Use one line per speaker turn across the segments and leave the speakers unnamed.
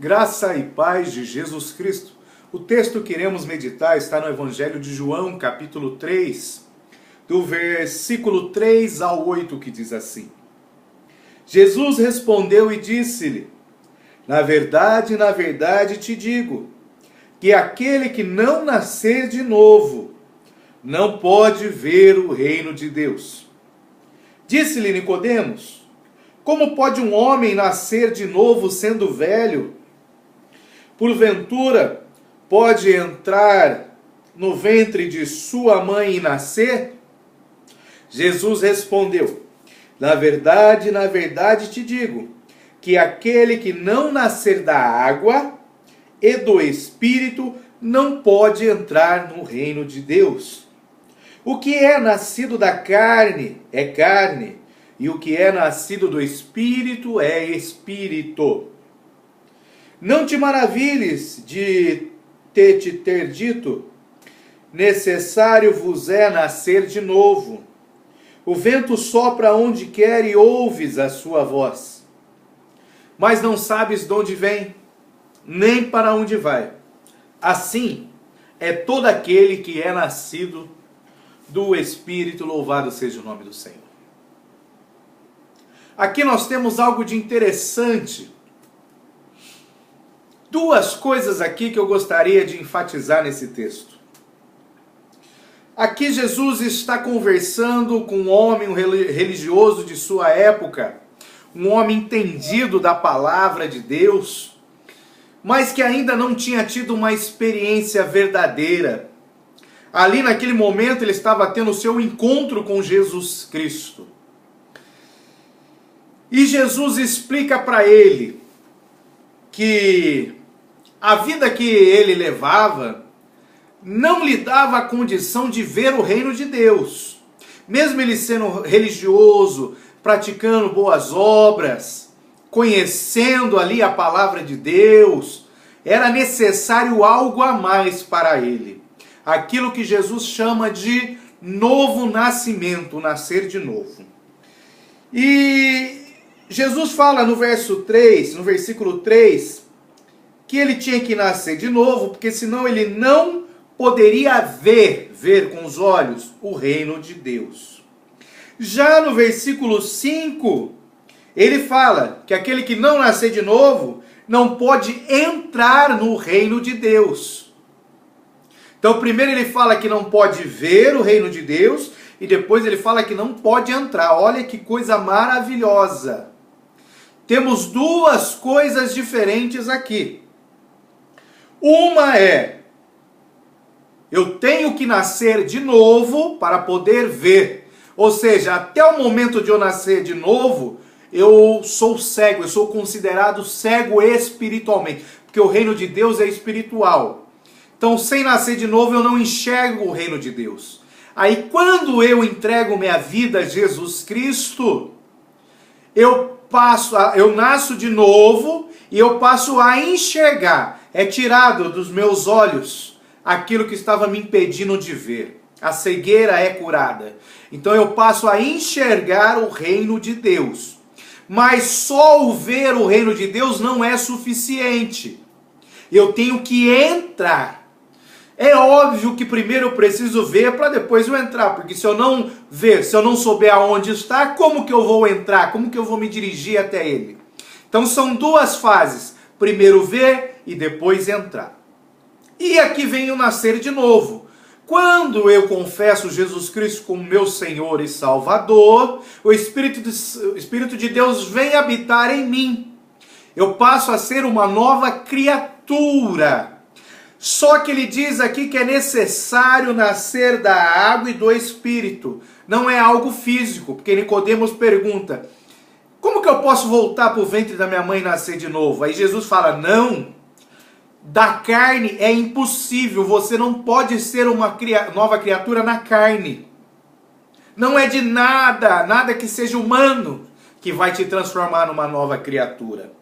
Graça e paz de Jesus Cristo. O texto que iremos meditar está no Evangelho de João, capítulo 3, do versículo 3 ao 8, que diz assim: Jesus respondeu e disse-lhe: na verdade te digo, que aquele que não nascer de novo, não pode ver o reino de Deus. Disse-lhe Nicodemos: como pode um homem nascer de novo sendo velho? Porventura, pode entrar no ventre de sua mãe e nascer? Jesus respondeu: na verdade te digo, que aquele que não nascer da água e do Espírito não pode entrar no reino de Deus. O que é nascido da carne é carne, e o que é nascido do Espírito é Espírito. Não te maravilhes de te ter dito: necessário vos é nascer de novo. O vento sopra onde quer e ouves a sua voz, mas não sabes de onde vem, nem para onde vai. Assim é todo aquele que é nascido do Espírito, louvado seja o nome do Senhor. Aqui nós temos algo de interessante. Duas coisas aqui que eu gostaria de enfatizar nesse texto. Aqui Jesus está conversando com um homem religioso de sua época, um homem entendido da palavra de Deus, mas que ainda não tinha tido uma experiência verdadeira. Ali naquele momento ele estava tendo o seu encontro com Jesus Cristo. E Jesus explica para ele que a vida que ele levava não lhe dava a condição de ver o reino de Deus. Mesmo ele sendo religioso, praticando boas obras, conhecendo ali a palavra de Deus, era necessário algo a mais para ele. Aquilo que Jesus chama de novo nascimento, nascer de novo. E Jesus fala no versículo 3, que ele tinha que nascer de novo, porque senão ele não poderia ver com os olhos o reino de Deus. Já no versículo 5, ele fala que aquele que não nascer de novo não pode entrar no reino de Deus. Então primeiro ele fala que não pode ver o reino de Deus, e depois ele fala que não pode entrar. Olha que coisa maravilhosa. Temos duas coisas diferentes aqui. Uma é: eu tenho que nascer de novo para poder ver. Ou seja, até o momento de eu nascer de novo, eu sou cego, eu sou considerado cego espiritualmente. Porque o reino de Deus é espiritual. Então, sem nascer de novo, eu não enxergo o reino de Deus. Aí, quando eu entrego minha vida a Jesus Cristo, eu nasço de novo e eu passo a enxergar. É tirado dos meus olhos aquilo que estava me impedindo de ver. A cegueira é curada. Então eu passo a enxergar o reino de Deus. Mas só o ver o reino de Deus não é suficiente. Eu tenho que entrar. É óbvio que primeiro eu preciso ver para depois eu entrar. Porque se eu não ver, se eu não souber aonde está, como que eu vou entrar? Como que eu vou me dirigir até ele? Então são duas fases. Primeiro ver e depois entrar. E aqui vem o nascer de novo. Quando eu confesso Jesus Cristo como meu Senhor e Salvador, o Espírito de Deus vem habitar em mim. Eu passo a ser uma nova criatura. Só que ele diz aqui que é necessário nascer da água e do Espírito. Não é algo físico, porque Nicodemos pergunta: como que eu posso voltar para o ventre da minha mãe e nascer de novo? Aí Jesus fala: não, da carne é impossível, você não pode ser uma nova criatura na carne. Não é de nada que seja humano que vai te transformar numa nova criatura.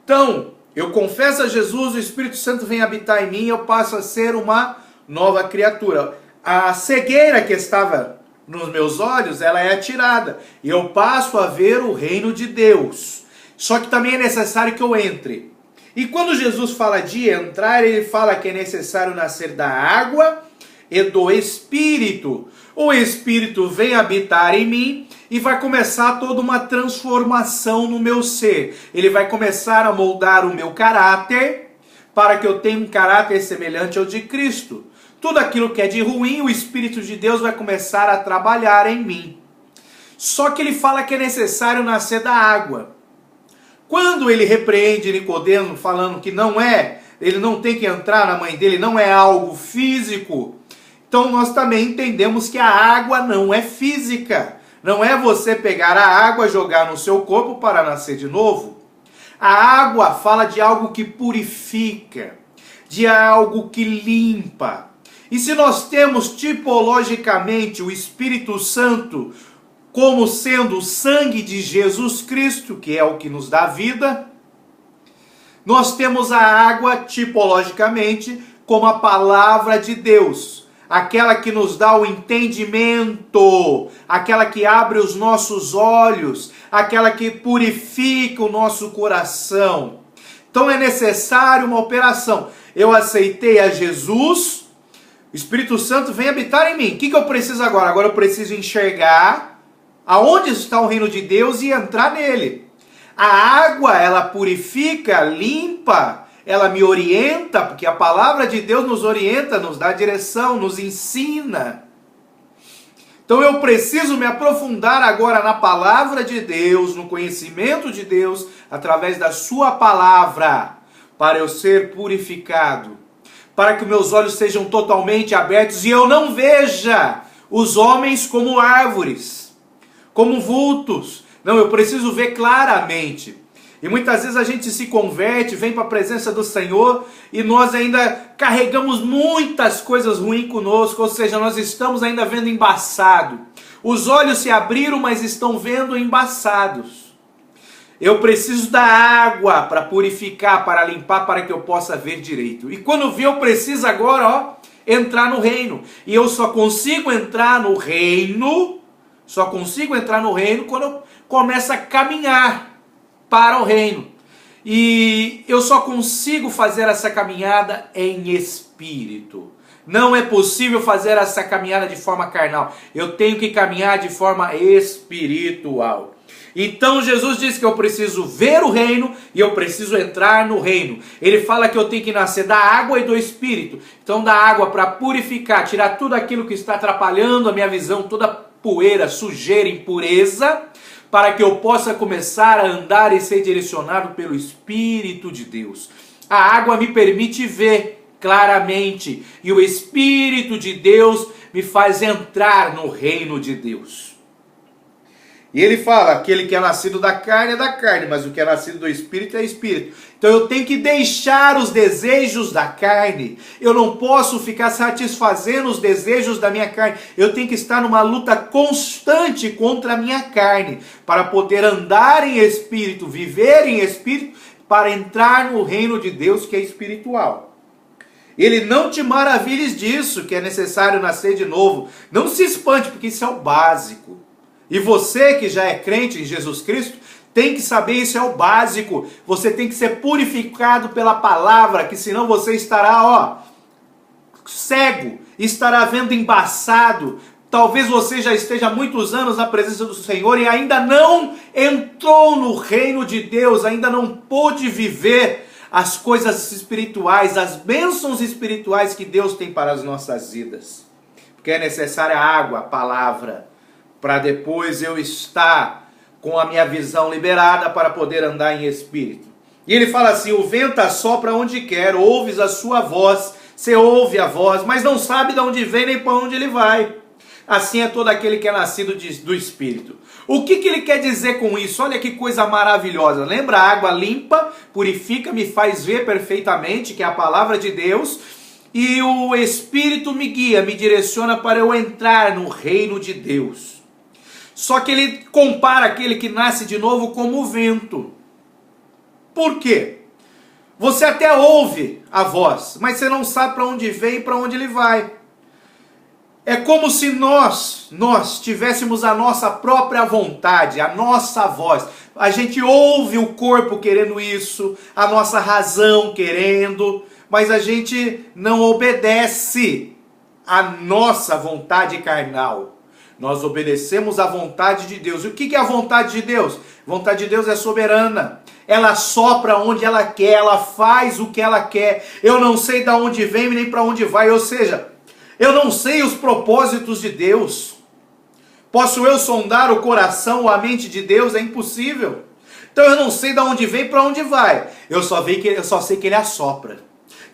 Então, eu confesso a Jesus, o Espírito Santo vem habitar em mim e eu passo a ser uma nova criatura. A cegueira que estava nos meus olhos, ela é tirada. E eu passo a ver o reino de Deus. Só que também é necessário que eu entre. E quando Jesus fala de entrar, ele fala que é necessário nascer da água e do Espírito. O Espírito vem habitar em mim e vai começar toda uma transformação no meu ser. Ele vai começar a moldar o meu caráter para que eu tenha um caráter semelhante ao de Cristo. Tudo aquilo que é de ruim, o Espírito de Deus vai começar a trabalhar em mim. Só que ele fala que é necessário nascer da água. Quando ele repreende Nicodemo falando que ele não tem que entrar na mãe dele, não é algo físico, então nós também entendemos que a água não é física. Não é você pegar a água, jogar no seu corpo para nascer de novo. A água fala de algo que purifica, de algo que limpa. E se nós temos tipologicamente o Espírito Santo como sendo o sangue de Jesus Cristo, que é o que nos dá vida, nós temos a água tipologicamente como a palavra de Deus, aquela que nos dá o entendimento, aquela que abre os nossos olhos, aquela que purifica o nosso coração. Então é necessário uma operação. Eu aceitei a Jesus, o Espírito Santo vem habitar em mim. O que eu preciso agora? Agora eu preciso enxergar aonde está o reino de Deus e entrar nele. A água, ela purifica, limpa, ela me orienta, porque a palavra de Deus nos orienta, nos dá direção, nos ensina. Então eu preciso me aprofundar agora na palavra de Deus, no conhecimento de Deus, através da sua palavra, para eu ser purificado, para que meus olhos sejam totalmente abertos e eu não veja os homens como árvores, como vultos. Não, eu preciso ver claramente. E muitas vezes a gente se converte, vem para a presença do Senhor e nós ainda carregamos muitas coisas ruins conosco, ou seja, nós estamos ainda vendo embaçado. Os olhos se abriram, mas estão vendo embaçados. Eu preciso da água para purificar, para limpar, para que eu possa ver direito. E quando vi, eu preciso agora, entrar no reino. E eu só consigo entrar no reino quando eu começo a caminhar para o reino. E eu só consigo fazer essa caminhada em espírito. Não é possível fazer essa caminhada de forma carnal. Eu tenho que caminhar de forma espiritual. Então Jesus diz que eu preciso ver o reino e eu preciso entrar no reino. Ele fala que eu tenho que nascer da água e do Espírito. Então da água para purificar, tirar tudo aquilo que está atrapalhando a minha visão, toda poeira, sujeira, impureza, para que eu possa começar a andar e ser direcionado pelo Espírito de Deus. A água me permite ver claramente e o Espírito de Deus me faz entrar no reino de Deus. E ele fala, aquele que é nascido da carne é da carne, mas o que é nascido do Espírito é Espírito. Então eu tenho que deixar os desejos da carne. Eu não posso ficar satisfazendo os desejos da minha carne. Eu tenho que estar numa luta constante contra a minha carne, para poder andar em Espírito, viver em Espírito, para entrar no reino de Deus que é espiritual. Ele não te maravilhes disso, que é necessário nascer de novo. Não se espante, porque isso é o básico. E você que já é crente em Jesus Cristo, tem que saber, isso é o básico. Você tem que ser purificado pela palavra, que senão você estará, cego, estará vendo embaçado. Talvez você já esteja há muitos anos na presença do Senhor e ainda não entrou no reino de Deus, ainda não pôde viver as coisas espirituais, as bênçãos espirituais que Deus tem para as nossas vidas. Porque é necessária a água, a palavra, para depois eu estar com a minha visão liberada para poder andar em espírito. E ele fala assim, o vento assopra onde quer, ouves a sua voz, você ouve a voz, mas não sabe de onde vem nem para onde ele vai. Assim é todo aquele que é nascido do Espírito. O que ele quer dizer com isso? Olha que coisa maravilhosa. Lembra, a água limpa, purifica, me faz ver perfeitamente, que é a palavra de Deus, e o Espírito me guia, me direciona para eu entrar no reino de Deus. Só que ele compara aquele que nasce de novo como o vento. Por quê? Você até ouve a voz, mas você não sabe para onde vem e para onde ele vai. É como se nós tivéssemos a nossa própria vontade, a nossa voz. A gente ouve o corpo querendo isso, a nossa razão querendo, mas a gente não obedece à nossa vontade carnal. Nós obedecemos à vontade de Deus. E o que é a vontade de Deus? A vontade de Deus é soberana. Ela sopra onde ela quer, ela faz o que ela quer. Eu não sei de onde vem nem para onde vai, ou seja, eu não sei os propósitos de Deus. Posso eu sondar o coração ou a mente de Deus? É impossível. Então eu não sei de onde vem para onde vai. Eu só sei que ele assopra.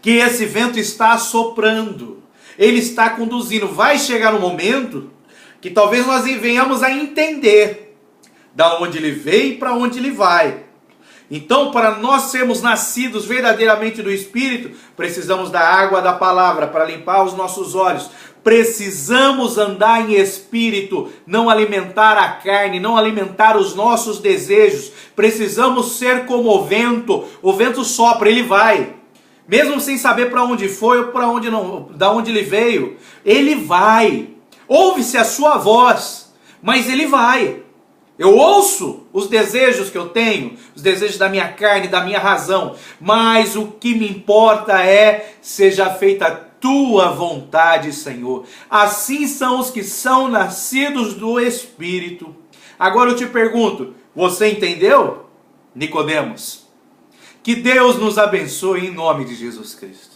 Que esse vento está assoprando. Ele está conduzindo. Vai chegar um momento que talvez nós venhamos a entender da onde ele veio e para onde ele vai. Então, para nós sermos nascidos verdadeiramente do Espírito, precisamos da água da palavra para limpar os nossos olhos. Precisamos andar em Espírito, não alimentar a carne, não alimentar os nossos desejos. Precisamos ser como o vento sopra, ele vai. Mesmo sem saber para onde foi ou para onde não, da onde ele veio, ele vai. Ouve-se a sua voz, mas ele vai. Eu ouço os desejos que eu tenho, os desejos da minha carne, da minha razão, mas o que me importa é: seja feita a tua vontade, Senhor. Assim são os que são nascidos do Espírito. Agora eu te pergunto, você entendeu, Nicodemos? Que Deus nos abençoe em nome de Jesus Cristo.